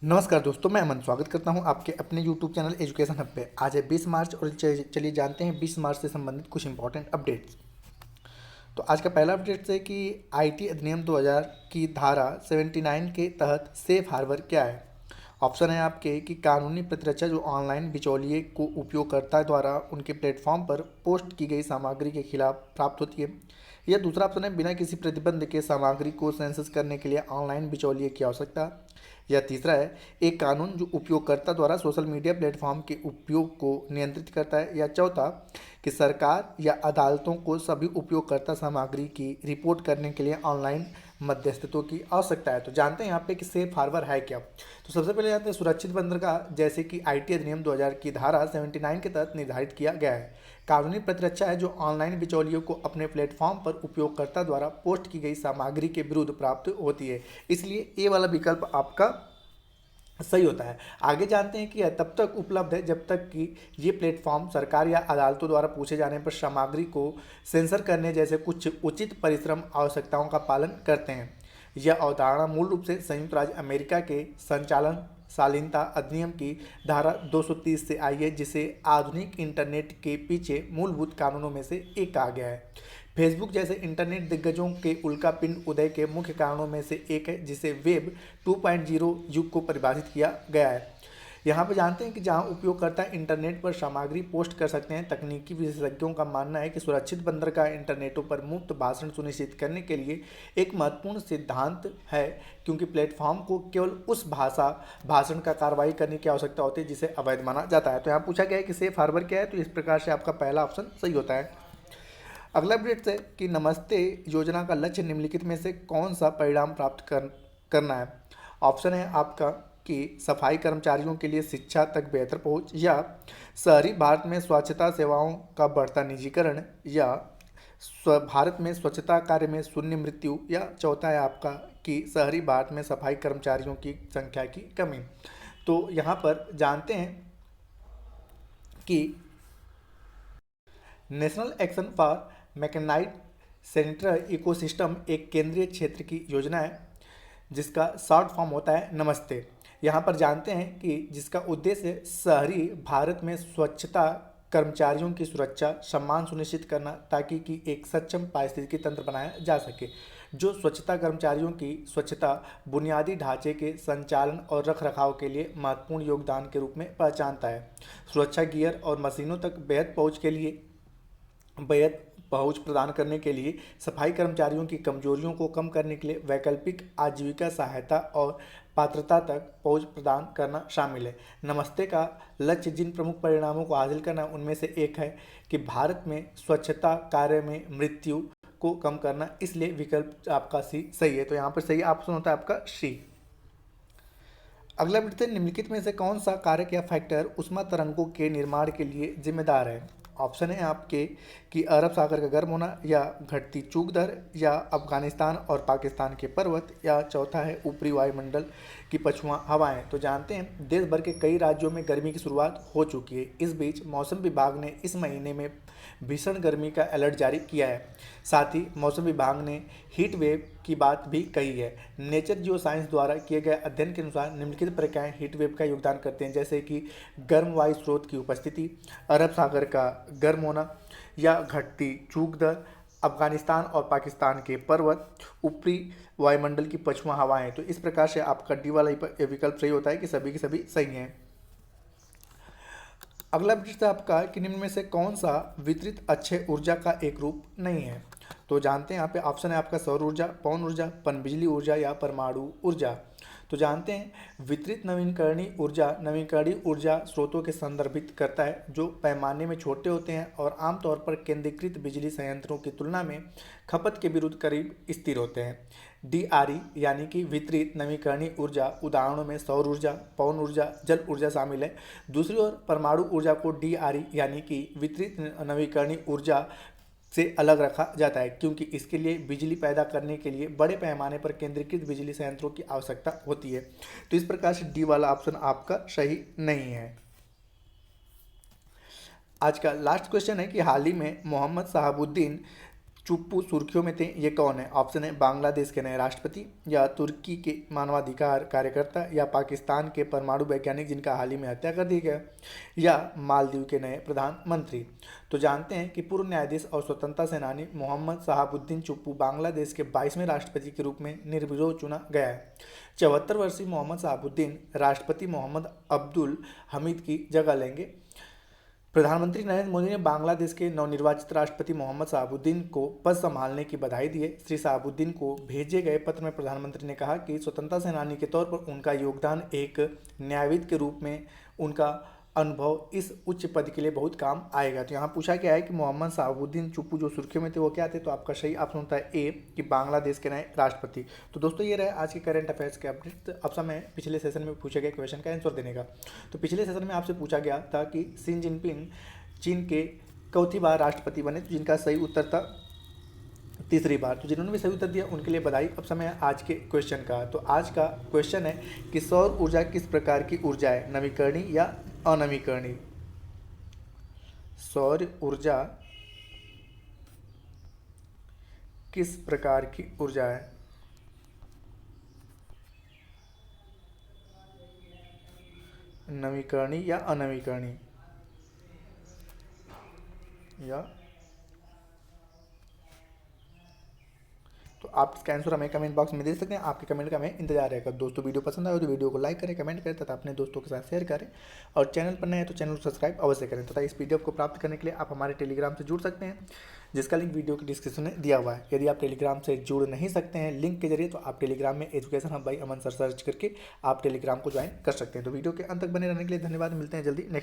नमस्कार दोस्तों, मैं अमन स्वागत करता हूं आपके अपने YouTube चैनल एजुकेशन हब पे। आज है 20 मार्च और चलिए जानते हैं 20 मार्च से संबंधित कुछ इंपॉर्टेंट अपडेट्स। तो आज का पहला अपडेट है कि आईटी अधिनियम 2000 की धारा 79 के तहत सेफ हार्बर क्या है। ऑप्शन है आपके कि कानूनी प्रतिरक्षा जो ऑनलाइन बिचौलिए को उपयोगकर्ता द्वारा उनके प्लेटफॉर्म पर पोस्ट की गई सामग्री के खिलाफ प्राप्त होती है। या दूसरा ऑप्शन है बिना किसी प्रतिबंध के सामग्री को सेंसस करने के लिए ऑनलाइन बिचौलिए की आवश्यकता। या तीसरा है एक कानून जो उपयोगकर्ता द्वारा सोशल मीडिया प्लेटफॉर्म के उपयोग को नियंत्रित करता है। या चौथा कि सरकार या अदालतों को सभी उपयोगकर्ता सामग्री की रिपोर्ट करने के लिए ऑनलाइन मध्यस्थत्व की आवश्यकता है। तो जानते हैं यहाँ पे कि सेफ हार्बर है क्या। तो सबसे पहले जानते हैं सुरक्षित बंदरगाह जैसे कि आईटी अधिनियम 2000 की धारा 79 के तहत निर्धारित किया गया है। कानूनी प्रतिरक्षा है जो ऑनलाइन बिचौलियों को अपने प्लेटफॉर्म पर उपयोगकर्ता द्वारा पोस्ट की गई सामग्री के विरुद्ध प्राप्त होती है, इसलिए ये वाला विकल्प आपका सही होता है। आगे जानते हैं कि यह तब तक उपलब्ध है जब तक कि ये प्लेटफॉर्म सरकार या अदालतों द्वारा पूछे जाने पर सामग्री को सेंसर करने जैसे कुछ उचित परिश्रम आवश्यकताओं का पालन करते हैं। यह अवधारणा मूल रूप से संयुक्त राज्य अमेरिका के संचालन शालीनता अधिनियम की धारा 230 से आई है, जिसे आधुनिक इंटरनेट के पीछे मूलभूत कानूनों में से एक कहा गया है। फेसबुक जैसे इंटरनेट दिग्गजों के उल्कापिंड उदय के मुख्य कारणों में से एक है, जिसे वेब 2.0 युग को परिभाषित किया गया है। यहाँ पर जानते हैं कि जहाँ उपयोगकर्ता इंटरनेट पर सामग्री पोस्ट कर सकते हैं, तकनीकी विशेषज्ञों का मानना है कि सुरक्षित बंदरगाह इंटरनेटों पर मुफ्त भाषण सुनिश्चित करने के लिए एक महत्वपूर्ण सिद्धांत है, क्योंकि प्लेटफॉर्म को केवल उस भाषण का कार्रवाई करने की आवश्यकता होती है जिसे अवैध माना जाता है। तो यहाँ पूछा गया है कि सेफ हार्बर क्या है, तो इस प्रकार से आपका पहला ऑप्शन सही होता है। अगला अपडेट है कि नमस्ते योजना का लक्ष्य निम्नलिखित में से कौन सा परिणाम प्राप्त करना है। ऑप्शन है आपका कि सफाई कर्मचारियों के लिए शिक्षा तक बेहतर पहुंच, या शहरी भारत में स्वच्छता सेवाओं का बढ़ता निजीकरण, या भारत में स्वच्छता कार्य में शून्य मृत्यु, या चौथा है आपका कि शहरी भारत में सफाई कर्मचारियों की संख्या की कमी। तो यहाँ पर जानते हैं कि national action for mechanised sanitary ecosystem एक केंद्रीय क्षेत्र की योजना है जिसका शॉर्ट फॉर्म होता है नमस्ते। यहाँ पर जानते हैं कि जिसका उद्देश्य शहरी भारत में स्वच्छता कर्मचारियों की सुरक्षा सम्मान सुनिश्चित करना, ताकि कि एक सक्षम पारिस्थितिकी तंत्र बनाया जा सके जो स्वच्छता कर्मचारियों की स्वच्छता बुनियादी ढांचे के संचालन और रखरखाव के लिए महत्वपूर्ण योगदान के रूप में पहचानता है। सुरक्षा गियर और मशीनों तक बेहद पहुंच प्रदान करने के लिए सफाई कर्मचारियों की कमजोरियों को कम करने के लिए वैकल्पिक आजीविका सहायता और पात्रता तक पहुंच प्रदान करना शामिल है। नमस्ते का लक्ष्य जिन प्रमुख परिणामों को हासिल करना उनमें से एक है कि भारत में स्वच्छता कार्य में मृत्यु को कम करना, इसलिए विकल्प आपका सी सही है। तो यहाँ पर सही ऑप्शन होता है आपका सी। अगला प्रश्न, निम्नलिखित में से कौन सा कारक या फैक्टर ऊष्मा तरंगों के निर्माण के लिए जिम्मेदार है। ऑप्शन है आपके कि अरब सागर का गर्म होना, या घटती चूक दर, या अफगानिस्तान और पाकिस्तान के पर्वत, या चौथा है ऊपरी वायुमंडल की पछुआ हवाएं। तो जानते हैं देश भर के कई राज्यों में गर्मी की शुरुआत हो चुकी है। इस बीच मौसम विभाग ने इस महीने में भीषण गर्मी का अलर्ट जारी किया है। साथ ही मौसम विभाग ने हीट वेव की बात भी कही है। नेचर जियो साइंस द्वारा किए गए अध्ययन के अनुसार निम्नलिखित प्रक्रियाएं हीट वेव का योगदान करते हैं, जैसे कि गर्म वायु स्रोत की उपस्थिति, अरब सागर का गर्म होना, या घटती चूक दर, अफगानिस्तान और पाकिस्तान के पर्वत, ऊपरी वायुमंडल की पछुआ हवाएं। तो इस प्रकार से आपका डी वाला विकल्प सही होता है कि सभी के सभी सही हैं। अगला प्रश्न है आपका कि निम्न में से कौन सा वितरित अक्षय ऊर्जा का एक रूप नहीं है। तो जानते हैं यहाँ पे ऑप्शन है आपका सौर ऊर्जा, पवन ऊर्जा, पनबिजली ऊर्जा, या परमाणु ऊर्जा। तो जानते हैं वितरित नवीकरणीय ऊर्जा स्रोतों के संदर्भित करता है जो पैमाने में छोटे होते हैं और आमतौर पर केंद्रीकृत बिजली संयंत्रों की तुलना में खपत के विरुद्ध करीब स्थिर होते हैं। DRE यानी कि वितरित नवीकरणीय ऊर्जा उदाहरणों में सौर ऊर्जा, पवन ऊर्जा, जल ऊर्जा शामिल है। दूसरी ओर परमाणु ऊर्जा को DRE यानी कि वितरित नवीकरणीय ऊर्जा से अलग रखा जाता है, क्योंकि इसके लिए बिजली पैदा करने के लिए बड़े पैमाने पर केंद्रीकृत बिजली संयंत्रों की आवश्यकता होती है। तो इस प्रकार से डी वाला ऑप्शन आपका सही नहीं है। आज का लास्ट क्वेश्चन है कि हाल ही में मोहम्मद शहाबुद्दीन चुप्पू सुर्खियों में थे, ये कौन है? ऑप्शन है बांग्लादेश के नए राष्ट्रपति, या तुर्की के मानवाधिकार कार्यकर्ता, या पाकिस्तान के परमाणु वैज्ञानिक जिनका हाल ही में हत्या कर दी गया, या मालदीव के नए प्रधानमंत्री। तो जानते हैं कि पूर्व न्यायाधीश और स्वतंत्रता सेनानी मोहम्मद शहाबुद्दीन चुप्पू बांग्लादेश के 22वें राष्ट्रपति के रूप में निर्विरोध चुना गया है। 74 वर्षीय मोहम्मद शहाबुद्दीन राष्ट्रपति मोहम्मद अब्दुल हमीद की जगह लेंगे। प्रधानमंत्री नरेंद्र मोदी ने बांग्लादेश के नवनिर्वाचित राष्ट्रपति मोहम्मद शहाबुद्दीन को पद संभालने की बधाई दी है। श्री शहाबुद्दीन को भेजे गए पत्र में प्रधानमंत्री ने कहा कि स्वतंत्रता सेनानी के तौर पर उनका योगदान, एक न्यायविद के रूप में उनका अनुभव इस उच्च पद के लिए बहुत काम आएगा। तो यहाँ पूछा गया है कि मोहम्मद शहाबुद्दीन चुप्पू जो सुर्खियों में थे वो क्या थे? तो आपका सही ऑप्शन होता है ए, कि बांग्लादेश के नए राष्ट्रपति। तो दोस्तों ये रहे आज के करंट अफेयर्स के अपडेट। अब समय पिछले सेशन में पूछे गए क्वेश्चन का आंसर देने का। तो पिछले सेशन में आपसे पूछा गया था कि शी जिनपिंग चीन के चौथी बार राष्ट्रपति बने, तो जिनका सही उत्तर था तीसरी बार। तो जिन्होंने भी सही उत्तर दिया उनके लिए बधाई। अब समय है आज के क्वेश्चन का। तो आज का क्वेश्चन है कि सौर ऊर्जा किस प्रकार की ऊर्जा है? नवीकरणीय या अनवीकरणीय? सौर ऊर्जा किस प्रकार की ऊर्जा है? नवीकरणीय या अनवीकरणीय? या तो आप इसका आंसर हमें कमेंट बॉक्स में दे सकते हैं। आपके कमेंट का हमें इंतजार रहेगा। दोस्तों वीडियो पसंद आए तो वीडियो को लाइक करें, कमेंट करें तथा अपने दोस्तों के साथ शेयर करें, और चैनल पर नए हैं तो चैनल को सब्सक्राइब अवश्य करें। तथा इस पीडीएफ को प्राप्त करने के लिए आप हमारे टेलीग्राम से जुड़ सकते हैं, जिसका लिंक वीडियो के डिस्क्रिप्शन में दिया हुआ है। यदि आप टेलीग्राम से जुड़ नहीं सकते हैं लिंक के जरिए, तो आप टेलीग्राम में education hub by Aman sir search करके आप टेलीग्राम को ज्वाइन कर सकते हैं। तो वीडियो के अंत तक बने रहने के लिए धन्यवाद। मिलते हैं जल्दी नेक्स्ट